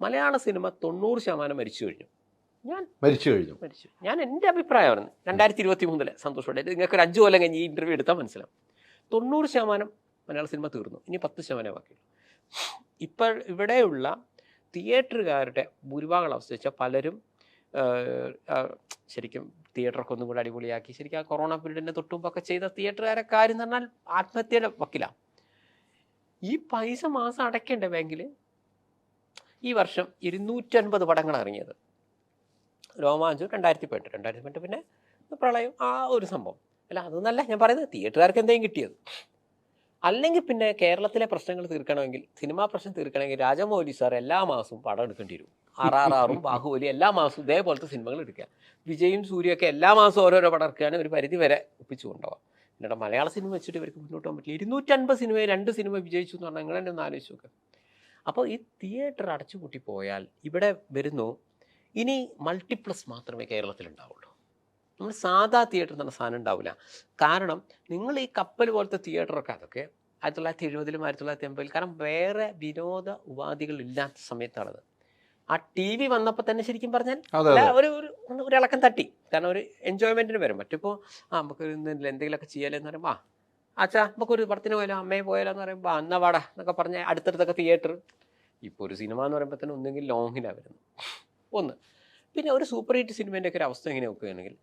മലയാള cinema 90% മരിച്ചു കഴിഞ്ഞു. മരിച്ചു. ഞാൻ എൻ്റെ അഭിപ്രായമാണ് 2023 സന്തോഷത്തോടെ നിങ്ങൾക്ക് ഒരു 5 കൊല്ലം കഴിഞ്ഞ് ഈ ഇൻ്റർവ്യൂ എടുത്താൽ മനസ്സിലാവും. 90% മലയാള സിനിമ തീർന്നു. ഇനി 10% ബാക്കിയുള്ളൂ. ഇപ്പോൾ ഇവിടെയുള്ള തിയേറ്ററുകാരുടെ ഭൂരിഭാഗം അവസ്ഥ വെച്ചാൽ പലരും ശരിക്കും തിയേറ്ററൊക്കെ ഒന്നും കൂടെ അടിപൊളിയാക്കി ശരിക്കും ആ കൊറോണ പീരീഡിൻ്റെ തൊട്ടുമുമ്പൊക്കെ ചെയ്ത തിയേറ്ററുകാരൊക്കെ കാര്യം എന്ന് പറഞ്ഞാൽ ആത്മഹത്യയുടെ വക്കിലാണ്. ഈ പൈസ മാസം അടയ്ക്കേണ്ട ബാങ്കിൽ ഈ വർഷം 250 പടങ്ങൾ ഇറങ്ങിയത്. രോമാഞ്ചം 2018 പിന്നെ പ്രളയം ആ ഒരു സംഭവം അല്ല, അതൊന്നല്ല ഞാൻ പറയുന്നത്. തിയേറ്ററുകാർക്ക് എന്തെങ്കിലും കിട്ടിയത് അല്ലെങ്കിൽ പിന്നെ കേരളത്തിലെ പ്രശ്നങ്ങൾ തീർക്കണമെങ്കിൽ, സിനിമാ പ്രശ്നം തീർക്കണമെങ്കിൽ രാജമൗലി സാർ എല്ലാ മാസവും പടം എടുക്കേണ്ടി വരും. RRRും ബാഹുബലി എല്ലാ മാസവും ഇതേപോലത്തെ സിനിമകൾ എടുക്കുക. വിജയും സൂര്യയൊക്കെ എല്ലാ മാസവും ഓരോരോ പടം ഇറക്കുകയാണ് ഒരു പരിധി വരെ ഒപ്പിച്ചു കൊണ്ടുപോകാം. എന്നിട്ട് മലയാള സിനിമ വെച്ചിട്ട് ഇവർക്ക് മുന്നോട്ട് പോകാൻ പറ്റില്ല. 250 സിനിമയിൽ 2 സിനിമ വിജയിച്ചു എന്ന് പറഞ്ഞാൽ നിങ്ങൾ തന്നെ ഒന്ന് ആലോചിച്ച് നോക്കുക. അപ്പോൾ ഈ തിയേറ്റർ അടച്ചുപൂട്ടി പോയാൽ ഇവിടെ വരുന്നു ഇനി മൾട്ടിപ്ലക്സ് മാത്രമേ കേരളത്തിലുണ്ടാവുള്ളൂ. നമ്മൾ സാധാ തിയേറ്റർ എന്ന സാധനം ഉണ്ടാവില്ല. കാരണം നിങ്ങൾ ഈ കപ്പൽ പോലത്തെ തിയേറ്ററൊക്കെ അതൊക്കെ 1970-ലും 1980-ലും കാരണം വേറെ വിനോദ ഉപാധികൾ ഇല്ലാത്ത സമയത്താണത്. ആ TV വന്നപ്പോൾ തന്നെ ശരിക്കും പറഞ്ഞാൽ ഒരു ഇളക്കം തട്ടി. കാരണം ഒരു എൻജോയ്മെൻറ്റിന് വരും. മറ്റിപ്പോൾ നമുക്ക് എന്തെങ്കിലുമൊക്കെ ചെയ്യാലെന്ന് പറയുമ്പോൾ അച്ഛാ നമുക്കൊരു പടത്തിന് പോയാലോ അമ്മയെ പോയാലോ എന്ന് പറയുമ്പോൾ എന്നാ വാടാ എന്നൊക്കെ പറഞ്ഞാൽ അടുത്തടുത്തൊക്കെ തിയേറ്റർ. ഇപ്പോൾ ഒരു സിനിമ എന്ന് പറയുമ്പോൾ തന്നെ ഒന്നെങ്കിൽ ലോങ്ങിലാണ് വരുന്നത് ഒന്ന്. പിന്നെ ഒരു സൂപ്പർ ഹിറ്റ് സിനിമേൻ്റെ ഒക്കെ ഒരു അവസ്ഥ എങ്ങനെ നോക്കുകയാണെങ്കിൽ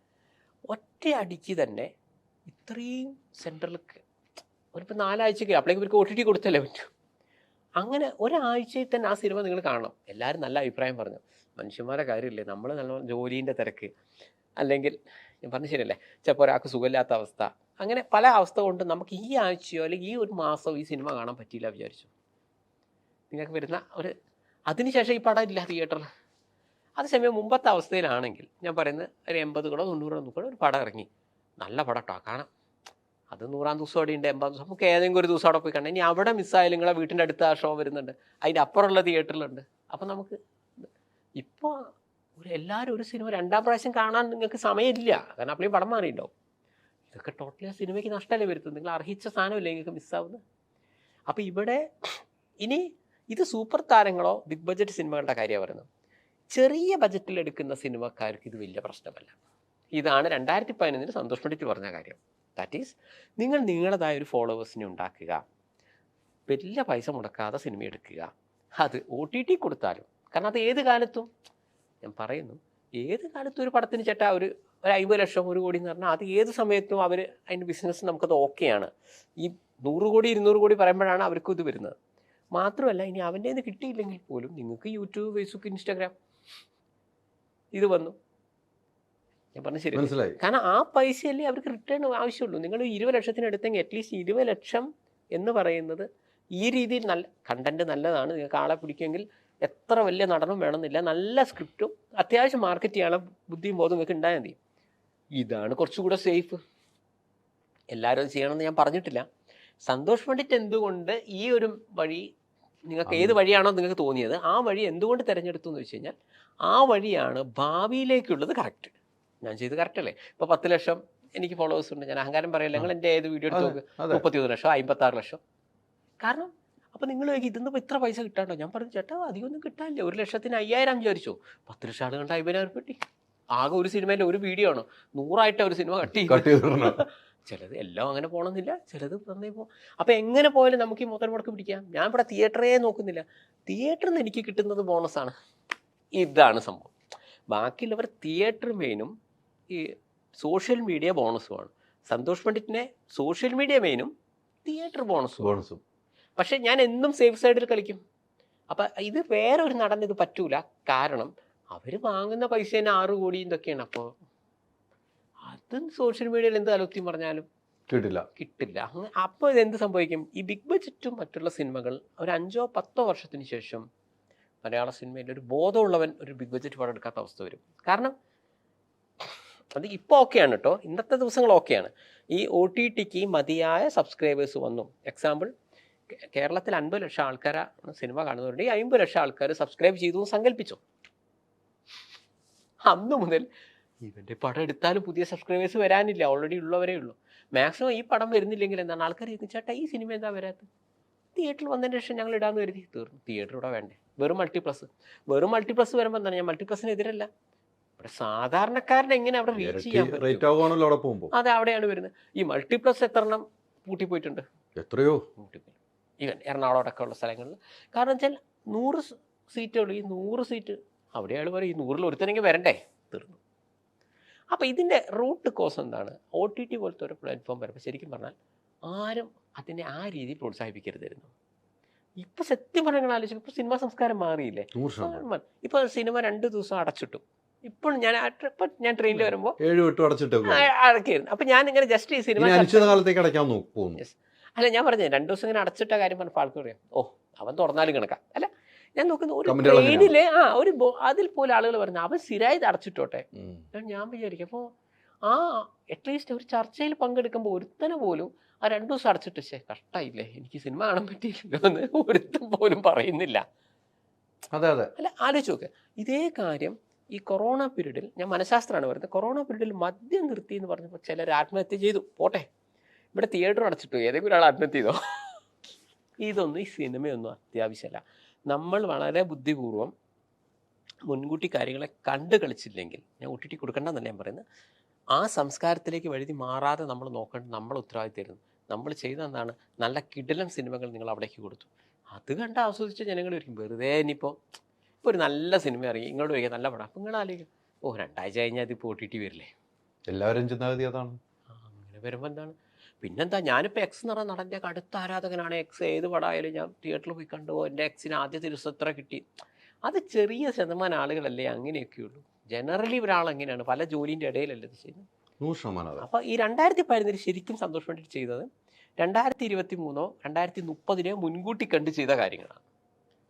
ഒറ്റ അടിക്ക് തന്നെ ഇത്രയും സെൻട്രലിലേക്ക് ഒരിപ്പോൾ 4 ആഴ്ചയ്ക്ക് അപ്പോഴേക്കും ഇവർക്ക് OTT കൊടുത്തല്ലേ പറ്റൂ. അങ്ങനെ ഒരാഴ്ചയിൽ തന്നെ ആ സിനിമ നിങ്ങൾ കാണണം. എല്ലാവരും നല്ല അഭിപ്രായം പറഞ്ഞു. മനുഷ്യന്മാരുടെ കാര്യമില്ലേ, നമ്മൾ നല്ല ജോലീൻ്റെ തിരക്ക് അല്ലെങ്കിൽ ഞാൻ പറഞ്ഞ ശരിയല്ലേ, ചിലപ്പോൾ ഒരാൾക്ക് സുഖമില്ലാത്ത അവസ്ഥ, അങ്ങനെ പല അവസ്ഥ കൊണ്ട് നമുക്ക് ഈ ആഴ്ചയോ അല്ലെങ്കിൽ ഈ ഒരു മാസമോ ഈ സിനിമ കാണാൻ പറ്റിയില്ല വിചാരിച്ചു. നിങ്ങൾക്ക് വരുന്ന അതിനുശേഷം ഈ പടം ഇല്ല തിയേറ്ററിൽ. അതേസമയം മുമ്പത്തെ അവസ്ഥയിലാണെങ്കിൽ ഞാൻ പറയുന്നത് ഒരു 80 കൂടെ 90 കൂടെ ഒരു പടം ഇറങ്ങി, നല്ല പടം കേട്ടോ കാണാം. അത് 100-ാം ദിവസം അവിടെ ഉണ്ട്, 80-ാം ദിവസം നമുക്ക് ഏതെങ്കിലും ഒരു ദിവസം അവിടെ പോയി കാണാം. ഇനി അവിടെ മിസ്സായാലും നിങ്ങളെ വീട്ടിൻ്റെ അടുത്ത് ആ ഷോ വരുന്നുണ്ട്, അതിൻ്റെ അപ്പുറമുള്ള തിയേറ്ററിലുണ്ട്. അപ്പം നമുക്ക് ഇപ്പോൾ എല്ലാവരും ഒരു സിനിമ 2-ാം പ്രാവശ്യം കാണാൻ നിങ്ങൾക്ക് സമയമില്ല. കാരണം അപ്പോഴും പടം മാറിയിട്ടുണ്ടാവും. ഇതൊക്കെ ടോട്ടലി ആ സിനിമയ്ക്ക് നഷ്ടമല്ലേ വരുത്തുന്നത്. നിങ്ങൾ അർഹിച്ച സാധനമില്ലേ നിങ്ങൾക്ക് മിസ്സാവുന്നത്. അപ്പോൾ ഇവിടെ ഇനി ഇത് സൂപ്പർ താരങ്ങളോ ബിഗ് ബഡ്ജറ്റ് സിനിമകളുടെ കാര്യമാണ് പറയുന്നത്. ചെറിയ ബജറ്റിൽ എടുക്കുന്ന സിനിമക്കാർക്ക് ഇത് വലിയ പ്രശ്നമല്ല. ഇതാണ് 2015 സന്തോഷ് പണ്ഡിറ്റ് പറഞ്ഞ കാര്യം. ദാറ്റ് ഈസ് നിങ്ങൾ നിങ്ങളുടേതായ ഒരു ഫോളോവേഴ്സിനെ ഉണ്ടാക്കുക, വലിയ പൈസ മുടക്കാതെ സിനിമ എടുക്കുക, അത് OTT കൊടുത്താലും. കാരണം അത് ഏത് കാലത്തും ഞാൻ പറയുന്നു, ഏത് കാലത്തും ഒരു പടത്തിന് ചേട്ടാ ഒരു 50 ലക്ഷം 1 കോടി എന്ന് പറഞ്ഞാൽ അത് ഏത് സമയത്തും അവർ അതിൻ്റെ ബിസിനസ് നമുക്കത് ഓക്കെയാണ്. ഈ 100 കോടി 200 കോടി പറയുമ്പോഴാണ് അവർക്കും ഇത് വരുന്നത്. മാത്രമല്ല ഇനി അവൻ്റെ നിന്ന് കിട്ടിയില്ലെങ്കിൽ പോലും നിങ്ങൾക്ക് യൂട്യൂബ്, ഫേസ്ബുക്ക്, ഇൻസ്റ്റാഗ്രാം ഇത് വന്നു. ഞാൻ പറഞ്ഞ ശരി, കാരണം ആ പൈസയല്ലേ അവർക്ക് റിട്ടേൺ ആവശ്യമുള്ളൂ. നിങ്ങൾ 20 ലക്ഷത്തിന് എടുത്തെങ്കിൽ അറ്റ്ലീസ്റ്റ് 20 ലക്ഷം എന്ന് പറയുന്നത് ഈ രീതിയിൽ നല്ല കണ്ടന്റ് നല്ലതാണ്. നിങ്ങൾക്ക് ആളെ പിടിക്കുമെങ്കിൽ എത്ര വലിയ നടനും വേണമെന്നില്ല, നല്ല സ്ക്രിപ്റ്റും അത്യാവശ്യം മാർക്കറ്റ് ചെയ്യാനുള്ള ബുദ്ധിയും ബോധം നിങ്ങൾക്ക് ഉണ്ടായാൽ മതി. ഇതാണ് കുറച്ചുകൂടെ സേഫ്. എല്ലാവരും ചെയ്യണമെന്ന് ഞാൻ പറഞ്ഞിട്ടില്ല. സന്തോഷ് പണ്ഡിറ്റ് എന്തുകൊണ്ട് ഈ ഒരു വഴി, നിങ്ങൾക്ക് ഏത് വഴിയാണോ നിങ്ങൾക്ക് തോന്നിയത് ആ വഴി എന്തുകൊണ്ട് തിരഞ്ഞെടുത്തു എന്ന് വെച്ച് കഴിഞ്ഞാൽ ആ വഴിയാണ് ഭാവിയിലേക്കുള്ളത്. കറക്റ്റ്, ഞാൻ ചെയ്ത് കറക്റ്റ് അല്ലേ. ഇപ്പോൾ 10 ലക്ഷം എനിക്ക് ഫോളോവേഴ്സ് ഉണ്ട്, ഞാൻ അഹങ്കാരം പറയില്ല. നിങ്ങൾ എൻ്റെ ഏത് വീഡിയോ എടുത്ത് നോക്ക്, 31 ലക്ഷം 56 ലക്ഷം. കാരണം അപ്പോൾ നിങ്ങൾ ഇതൊന്നും ഇത്ര പൈസ കിട്ടാണ്ടോ? ഞാൻ പറഞ്ഞു ചേട്ടാ അധികമൊന്നും കിട്ടാനില്ല, 1 ലക്ഷത്തിന് 5000 വിചാരിച്ചോ, 10 ലക്ഷം ആൾ കണ്ട 50,000 കിട്ടി. ആകെ ഒരു സിനിമേൻ്റെ ഒരു വീഡിയോ ആണ് 100 ഒരു സിനിമ കട്ട് ചെയ്തു. ചിലത് എല്ലാം അങ്ങനെ പോകണമെന്നില്ല, ചിലത് നന്നായി പോകും. അപ്പോൾ എങ്ങനെ പോയാലും നമുക്ക് ഈ മുതൽ മുടക്ക് പിടിക്കാം. ഞാൻ ഇവിടെ തിയേറ്ററേ നോക്കുന്നില്ല, തിയേറ്ററിൽ നിന്ന് എനിക്ക് കിട്ടുന്നത് ബോണസാണ്. ഇതാണ് സംഭവം. ബാക്കിയുള്ളവർ തിയേറ്റർ മെയിനും ഈ സോഷ്യൽ മീഡിയ ബോണസുമാണ്. സന്തോഷ് പണ്ഡിറ്റിനെ സോഷ്യൽ മീഡിയ മെയിനും തിയേറ്റർ ബോണസും. പക്ഷെ ഞാൻ എന്നും സേഫ് സൈഡിൽ കളിക്കും. അപ്പം ഇത് വേറെ ഒരു നടൻ ഇത് പറ്റൂല. കാരണം അവർ വാങ്ങുന്ന പൈസ തന്നെ 6 കോടി ഇതൊക്കെയാണ്. അപ്പോൾ അത് സോഷ്യൽ മീഡിയയിൽ എന്ത് അലോക്യം പറഞ്ഞാലും കിട്ടില്ല. അപ്പോൾ ഇതെന്ത് സംഭവിക്കും? ഈ ബിഗ് ബഡ്ജറ്റും മറ്റുള്ള സിനിമകൾ ഒരു 5-10 വർഷത്തിന് ശേഷം മലയാള സിനിമയിൽ ഒരു ബോധമുള്ളവൻ ഒരു ബിഗ് ബഡ്ജറ്റ് പടം എടുക്കാത്ത അവസ്ഥ വരും. കാരണം അത് ഇപ്പോൾ ഓക്കെയാണ് കേട്ടോ, ഇന്നത്തെ ദിവസങ്ങൾ ഓക്കെയാണ്. ഈ OTTക്ക് മതിയായ സബ്സ്ക്രൈബേഴ്സ് വന്നു. എക്സാമ്പിൾ, കേരളത്തിൽ 50 ലക്ഷം ആൾക്കാരാണ് സിനിമ കാണുന്നവരുണ്ട്. ഈ 50 ലക്ഷം ആൾക്കാർ സബ്സ്ക്രൈബ് ചെയ്തു സങ്കല്പിച്ചു. അന്ന് മുതൽ ഇവൻ്റെ പടം എടുത്താലും പുതിയ സബ്സ്ക്രൈബേഴ്സ് വരാനില്ല, ഓൾറെഡി ഉള്ളവരേ ഉള്ളൂ. മാക്സിമം ഈ പടം വരുന്നില്ലെങ്കിൽ എന്താണ് ആൾക്കാർ ചോദിക്കും, ചേട്ടാ ഈ സിനിമ എന്താ വരാത്തത്? തിയേറ്ററിൽ വന്നതിന് ശേഷം ഞങ്ങൾ ഇടാന്ന് കരുതി, തീർന്നു. തിയേറ്റർ ഇവിടെ വേണ്ടേ, വെറും മൾട്ടിപ്ലസ് വരുമ്പോൾ എന്താണ്, ഞാൻ മൾട്ടിപ്ലസിനെതിരല്ല. ഇവിടെ സാധാരണക്കാരനെ എങ്ങനെ അവിടെ റീച്ച് ചെയ്യാൻ പറ്റും? അതെ, അവിടെയാണ് വരുന്നത്. ഈ മൾട്ടിപ്ലസ് എത്ര എണ്ണം പൂട്ടിപ്പോയിട്ടുണ്ട്, എത്രയോ പൂട്ടിപ്പോയി. ഈവൻ എറണാകുളം അടക്കമുള്ള സ്ഥലങ്ങളിൽ. കാരണം വെച്ചാൽ 100 സീറ്റുകൾ, ഈ 100 സീറ്റ് അവിടെ അയാൾ പറയും ഈ 100-ൽ ഒരുത്തനെങ്കിൽ വരണ്ടേ, തീർന്നു. അപ്പോൾ ഇതിൻ്റെ റൂട്ട് കോസ് എന്താണ്? OTT പോലത്തെ ഒരു പ്ലാറ്റ്ഫോം വരുമ്പോൾ ശരിക്കും പറഞ്ഞാൽ ആരും അതിനെ ആ രീതിയിൽ പ്രോത്സാഹിപ്പിക്കരുതായിരുന്നു. ഇപ്പോൾ സത്യം പറഞ്ഞാൽ ആലോചിക്കും, ഇപ്പോൾ സിനിമാ സംസ്കാരം മാറിയില്ലേ. ഇപ്പോൾ സിനിമ 2 ദിവസം അടച്ചിട്ടു. ഇപ്പോൾ ഞാൻ ട്രെയിനിൽ വരുമ്പോൾ 7 അടക്കായിരുന്നു. അപ്പം ഞാൻ ഇങ്ങനെ ജസ്റ്റ് ഈ സിനിമ അല്ല, ഞാൻ പറഞ്ഞത് 2 ദിവസം ഇങ്ങനെ അടച്ചിട്ട കാര്യം പറഞ്ഞപ്പോൾ ആൾക്ക് പറയാം, ഓ അവൻ തുറന്നാലും കണക്കാം. അല്ല, ഞാൻ നോക്കുന്ന ഒരു ട്രെയിനിലെ ഒരു അതിൽ പോലെ ആളുകൾ പറഞ്ഞു അവൻ സ്ഥിരമായി അടച്ചിട്ടോട്ടെ. ഞാൻ വിചാരിക്കും, അപ്പോൾ അറ്റ്ലീസ്റ്റ് ഒരു ചർച്ചയിൽ പങ്കെടുക്കുമ്പോൾ ഒരുത്തനെ പോലും ആ 2 ദിവസം അടച്ചിട്ട് കഷ്ടായില്ലേ, എനിക്ക് സിനിമ കാണാൻ പറ്റിയില്ലോ എന്ന് ഒരുത്തൻ പോലും പറയുന്നില്ല. അല്ല, ആലോചിച്ച് നോക്ക്. ഇതേ കാര്യം ഈ കൊറോണ പീരീഡിൽ, ഞാൻ മനഃശാസ്ത്രമാണ് പറയുന്നത്, കൊറോണ പീരീഡിൽ മദ്യം നിർത്തി എന്ന് പറഞ്ഞപ്പോൾ ചിലർ ആത്മഹത്യ ചെയ്തു. പോട്ടെ, ഇവിടെ തിയേറ്റർ അടച്ചിട്ടു, ഏതെങ്കിലും ഒരാൾ ആത്മഹത്യ ചെയ്തോ? ഇതൊന്നും ഈ സിനിമയൊന്നും അത്യാവശ്യമല്ല. നമ്മൾ വളരെ ബുദ്ധിപൂർവ്വം മുൻകൂട്ടി കാര്യങ്ങളെ കണ്ടു കളിച്ചില്ലെങ്കിൽ, ഞാൻ OTT കൊടുക്കണ്ടെന്നല്ല ഞാൻ പറയുന്നത്, ആ സംസ്കാരത്തിലേക്ക് വഴുതി മാറാതെ നമ്മൾ നോക്കേണ്ട നമ്മൾ ഉത്തരവാദിത്തമായിരുന്നു. നമ്മൾ ചെയ്ത എന്താണ്, നല്ല കിടിലം സിനിമകൾ നിങ്ങൾ അവിടേക്ക് കൊടുത്തു. അത് കണ്ട് ആസ്വദിച്ച ജനങ്ങൾ വരിക്കും. വെറുതെ ഇനിയിപ്പോൾ ഒരു നല്ല സിനിമ ഇറങ്ങി ഇങ്ങോട്ട് വരിക, നല്ല പടം, അപ്പം നിങ്ങൾ ആലോചിക്കും, 2 ആഴ്ച കഴിഞ്ഞാൽ അതിപ്പോൾ OTT വരില്ലേ. എല്ലാവരും ചിന്താഗതി അതാണ്. അങ്ങനെ വരുമ്പോൾ എന്താണ്, പിന്നെന്താ, ഞാനിപ്പോൾ എക്സ് എന്ന് പറഞ്ഞ നടൻ്റെ അടുത്ത ആരാധകനാണ്. എക്സ് ഏത് പടമായാലും ഞാൻ തിയേറ്ററിൽ പോയി കണ്ടു. എൻ്റെ എക്സിന് ആദ്യത്തെ ദിവസം എത്ര കിട്ടി. അത് ചെറിയ ശതമാനം ആളുകളല്ലേ അങ്ങനെയൊക്കെയുള്ളൂ. ജനറലി ഒരാൾ എങ്ങനെയാണ്, പല ജോലിൻ്റെ ഇടയിലല്ലേ ഇത് ചെയ്യുന്നത്. 100%. അപ്പോൾ ഈ 2015 ശരിക്കും സന്തോഷം വേണ്ടി ചെയ്തത് 2023 2030 മുൻകൂട്ടി കണ്ട് ചെയ്ത കാര്യങ്ങളാണ്.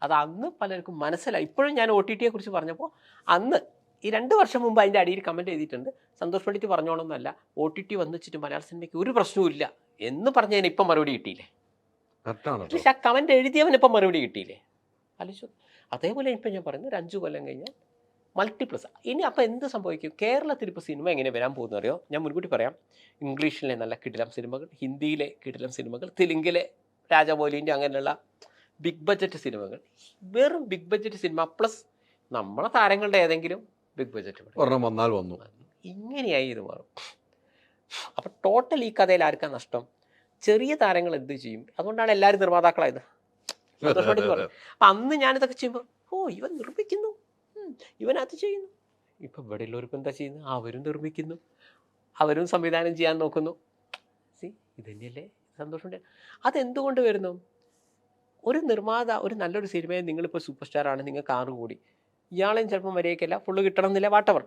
അത് അന്ന് പലർക്കും മനസ്സിലായി. ഇപ്പോഴും ഞാൻ OTT കുറിച്ച് പറഞ്ഞപ്പോൾ അന്ന് ഈ 2 വർഷം മുമ്പ് അതിൻ്റെ അടിയിൽ കമൻറ്റ് ചെയ്തിട്ടുണ്ട്, സന്തോഷ് പണ്ഡിറ്റ് പറഞ്ഞോണമെന്നല്ല, OTT വന്നിച്ചിട്ട് മലയാള സിനിമയ്ക്ക് ഒരു പ്രശ്നവും ഇല്ല എന്ന് പറഞ്ഞതിന് ഇപ്പം മറുപടി കിട്ടിയില്ലേ. പക്ഷെ ആ കമൻറ്റ് എഴുതിയവൻ ഇപ്പം മറുപടി കിട്ടിയില്ലേ, ആലോചിച്ചു. അതേപോലെ ഇപ്പം ഞാൻ പറയുന്നത് ഒരു 5 കൊല്ലം കഴിഞ്ഞാൽ മൾട്ടിപ്ലസ്. ഇനി അപ്പോൾ എന്ത് സംഭവിക്കും? കേരളത്തിൽ ഇപ്പോൾ സിനിമ എങ്ങനെ വരാൻ പോകുന്ന അറിയോ? ഞാൻ മുൻകൂട്ടി പറയാം. ഇംഗ്ലീഷിലെ നല്ല കിടിലം സിനിമകൾ, ഹിന്ദിയിലെ കിടിലം സിനിമകൾ, തെലുങ്കിലെ രാജമൗലിൻ്റെ അങ്ങനെയുള്ള ബിഗ് ബഡ്ജറ്റ് സിനിമകൾ, വെറും ബിഗ് ബഡ്ജറ്റ് സിനിമ പ്ലസ് നമ്മളെ താരങ്ങളുടെ ഏതെങ്കിലും ബിഗ് ബഡ്ജറ്റ് വന്നാൽ വന്നു, ഇങ്ങനെയായി ഇത് മാറും. അപ്പം ടോട്ടൽ ഈ കഥയിൽ ആർക്കാ നഷ്ടം? ചെറിയ താരങ്ങൾ എന്ത് ചെയ്യും? അതുകൊണ്ടാണ് എല്ലാവരും നിർമ്മാതാക്കളായത്. അപ്പം അന്ന് ഞാനിതൊക്കെ ചെയ്യുമ്പോൾ ഇവൻ നിർമ്മിക്കുന്നു, ഇവൻ അത് ചെയ്യുന്നു. ഇപ്പം ഇവിടെ ഉള്ളവർക്ക് എന്താ ചെയ്യുന്നത്? അവരും നിർമ്മിക്കുന്നു, അവരും സംവിധാനം ചെയ്യാൻ നോക്കുന്നു. ഇത് തന്നെയല്ലേ സന്തോഷമുണ്ട്. അതെന്തുകൊണ്ട് വരുന്നു? ഒരു നിർമ്മാത ഒരു നല്ലൊരു സിനിമയെ നിങ്ങളിപ്പോൾ സൂപ്പർ സ്റ്റാറാണ്, നിങ്ങൾക്ക് 6 കോടി, ഇയാളെയും ചിലപ്പോൾ മര്യാദയ്ക്കല്ല ഫുള്ള് കിട്ടണം എന്നില്ല, വാട്ടവർ.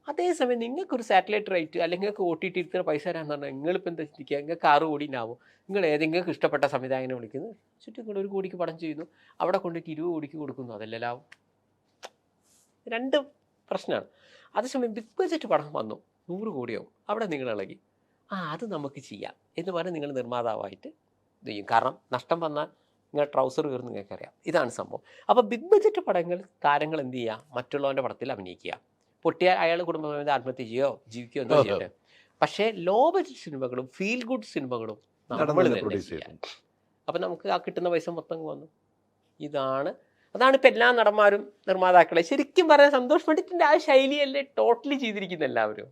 അതേസമയം നിങ്ങൾക്കൊരു സാറ്റലൈറ്റ് റൈറ്റ് അല്ലെങ്കിൽ നിങ്ങൾക്ക് OTT ഇത്ര പൈസ തരാമെന്ന് പറഞ്ഞാൽ നിങ്ങളിപ്പോൾ എന്താ ചിന്തിക്കുക? നിങ്ങൾക്ക് 6 കോടി ഉണ്ടാവും. നിങ്ങൾ ഏതെങ്കിലും ഇഷ്ടപ്പെട്ട സംവിധായകനെ വിളിക്കുന്നു, ചുറ്റും നിങ്ങൾ 1 കോടിക്ക് പടം ചെയ്യുന്നു, അവിടെ കൊണ്ടിട്ട് 20 കോടിക്ക് കൊടുക്കുന്നു, അതല്ലേ ലാഭം? 2 പ്രശ്നമാണ്. അതേസമയം ബിഗ് ബഡ്ജറ്റ് പടം വന്നു 100 കോടിയാവും, അവിടെ നിങ്ങൾ ഇളകി അത് നമുക്ക് ചെയ്യാം എന്ന് പറഞ്ഞ് നിങ്ങൾ നിർമ്മാതാവായിട്ട് ഇത് ചെയ്യും. കാരണം നഷ്ടം വന്നാൽ നിങ്ങൾ ട്രൗസർ കയറുന്ന നിങ്ങൾക്കറിയാം. ഇതാണ് സംഭവം. അപ്പോൾ ബിഗ് ബഡ്ജറ്റ് പടങ്ങൾ താരങ്ങൾ എന്ത് ചെയ്യുക? മറ്റുള്ളവൻ്റെ പടത്തിൽ അഭിനയിക്കുക. പൊട്ടിയ അയാൾ കുടുംബസമേത ആത്മഹത്യ ചെയ്യുകയോ ജീവിക്കുകയോ എന്തോ ചെയ്യട്ടെ. പക്ഷേ ലോ ബഡ്ജറ്റ് സിനിമകളും ഫീൽ ഗുഡ് സിനിമകളും നമ്മൾ തന്നെ ചെയ്യാം. അപ്പം നമുക്ക് ആ കിട്ടുന്ന പൈസ മൊത്തം വന്നു. അതാണ് ഇപ്പം എല്ലാ നടന്മാരും നിർമ്മാതാക്കളെ ശരിക്കും പറഞ്ഞാൽ സന്തോഷ് പണ്ഡിറ്റിൻ്റെ ആ ശൈലിയല്ലേ ടോട്ടലി ചെയ്തിരിക്കുന്ന എല്ലാവരും.